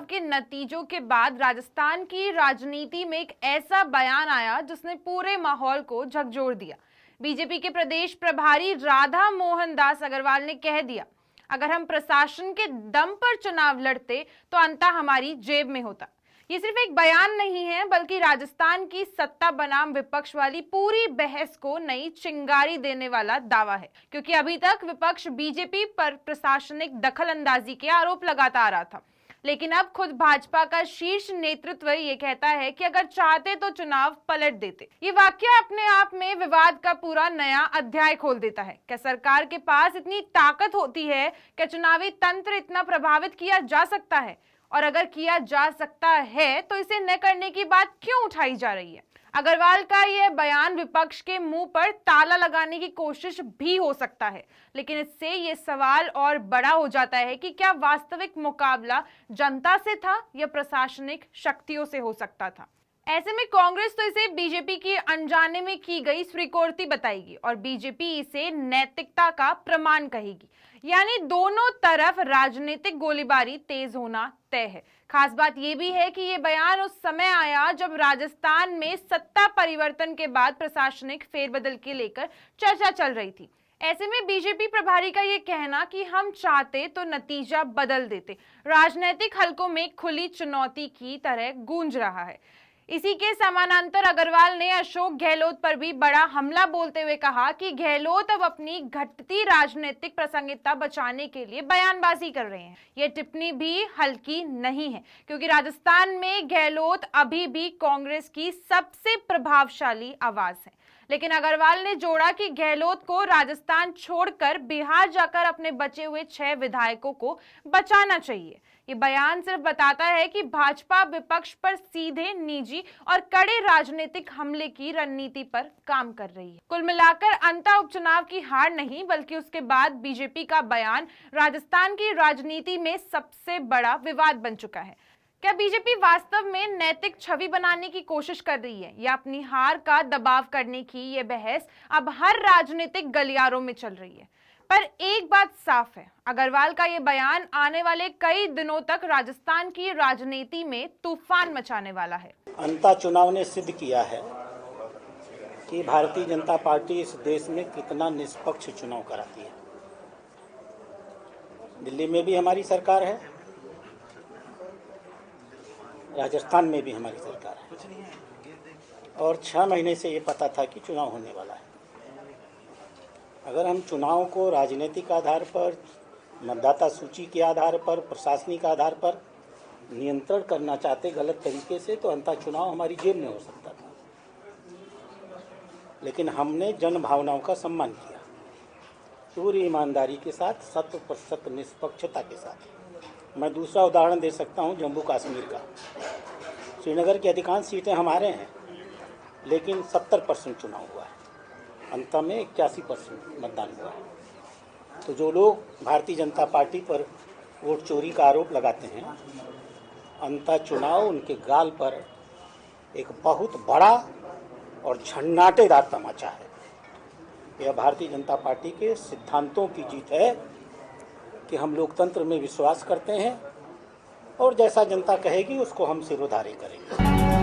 चुनाव के नतीजों के बाद राजस्थान की राजनीति में एक ऐसा बयान आया जिसने पूरे माहौल को झकझोर दिया। बीजेपी के प्रदेश प्रभारी राधा मोहन दास अग्रवाल ने कह दिया, अगर हम प्रशासन के दम पर चुनाव लड़ते तो अंता हमारी जेब में होता। ये सिर्फ एक बयान नहीं है, बल्कि राजस्थान की सत्ता बनाम विपक्ष वाली पूरी बहस को नई चिंगारी देने वाला दावा है, क्योंकि अभी तक विपक्ष बीजेपी पर प्रशासनिक दखलंदाजी के आरोप लगाता आ रहा था, लेकिन अब खुद भाजपा का शीर्ष नेतृत्व ये कहता है कि अगर चाहते तो चुनाव पलट देते। ये वाक्य अपने आप में विवाद का पूरा नया अध्याय खोल देता है। क्या सरकार के पास इतनी ताकत होती है? क्या चुनावी तंत्र इतना प्रभावित किया जा सकता है? और अगर किया जा सकता है तो इसे न करने की बात क्यों उठाई जा रही है? अग्रवाल का यह बयान विपक्ष के मुंह पर ताला लगाने की कोशिश भी हो सकता है, लेकिन इससे यह सवाल और बड़ा हो जाता है कि क्या वास्तविक मुकाबला जनता से था या प्रशासनिक शक्तियों से हो सकता था। ऐसे में कांग्रेस तो इसे बीजेपी की अनजाने में की गई स्वीकृति बताएगी और बीजेपी इसे नैतिकता का प्रमाण कहेगी। यानी दोनों तरफ राजनीतिक गोलीबारी तेज होना तय है। खास बात यह भी है कि यह बयान उस समय आया जब राजस्थान में सत्ता परिवर्तन के बाद प्रशासनिक फेरबदल के लेकर चर्चा चल रही थी। ऐसे में बीजेपी प्रभारी का यह कहना कि हम चाहते तो नतीजा बदल देते, राजनीतिक हलकों में खुली चुनौती की तरह गूंज रहा है। इसी के समानांतर अग्रवाल ने अशोक गहलोत पर भी बड़ा हमला बोलते हुए कहा कि गहलोत अब अपनी घटती राजनीतिक प्रासंगिकता बचाने के लिए बयानबाजी कर रहे हैं। यह टिप्पणी भी हल्की नहीं है, क्योंकि राजस्थान में गहलोत अभी भी कांग्रेस की सबसे प्रभावशाली आवाज है। लेकिन अग्रवाल ने जोड़ा कि गहलोत को राजस्थान छोड़कर बिहार जाकर अपने बचे हुए 6 विधायकों को बचाना चाहिए। ये बयान सिर्फ बताता है कि भाजपा विपक्ष पर सीधे, निजी और कड़े राजनीतिक हमले की रणनीति पर काम कर रही है। कुल मिलाकर अंता उपचुनाव की हार नहीं, बल्कि उसके बाद बीजेपी का बयान राजस्थान की राजनीति में सबसे बड़ा विवाद बन चुका है। क्या बीजेपी वास्तव में नैतिक छवि बनाने की कोशिश कर रही है या अपनी हार का दबाव करने की ये बहस अब हर राजनीतिक गलियारों में चल रही है? पर एक बात साफ है, अग्रवाल का ये बयान आने वाले कई दिनों तक राजस्थान की राजनीति में तूफान मचाने वाला है। अंता चुनाव ने सिद्ध किया है कि भारतीय जनता पार्टी इस देश में कितना निष्पक्ष चुनाव कराती है। दिल्ली में भी हमारी सरकार है, राजस्थान में भी हमारी सरकार है, और 6 महीने से ये पता था कि चुनाव होने वाला है। अगर हम चुनाव को राजनीतिक आधार पर, मतदाता सूची के आधार पर, प्रशासनिक आधार पर नियंत्रण करना चाहते गलत तरीके से, तो अंता चुनाव हमारी जेब में हो सकता था। लेकिन हमने जन भावनाओं का सम्मान किया, पूरी ईमानदारी के साथ, 100% निष्पक्षता के साथ। मैं दूसरा उदाहरण दे सकता हूं जम्मू कश्मीर का। श्रीनगर की अधिकांश सीटें हमारे हैं, लेकिन 70% चुनाव हुआ है, अंत में 81% मतदान हुआ है। तो जो लोग भारतीय जनता पार्टी पर वोट चोरी का आरोप लगाते हैं, अंता चुनाव उनके गाल पर एक बहुत बड़ा और झन्नाटेदार तमाचा है। यह भारतीय जनता पार्टी के सिद्धांतों की जीत है कि हम लोकतंत्र में विश्वास करते हैं और जैसा जनता कहेगी उसको हम सिरोधार्य करेंगे।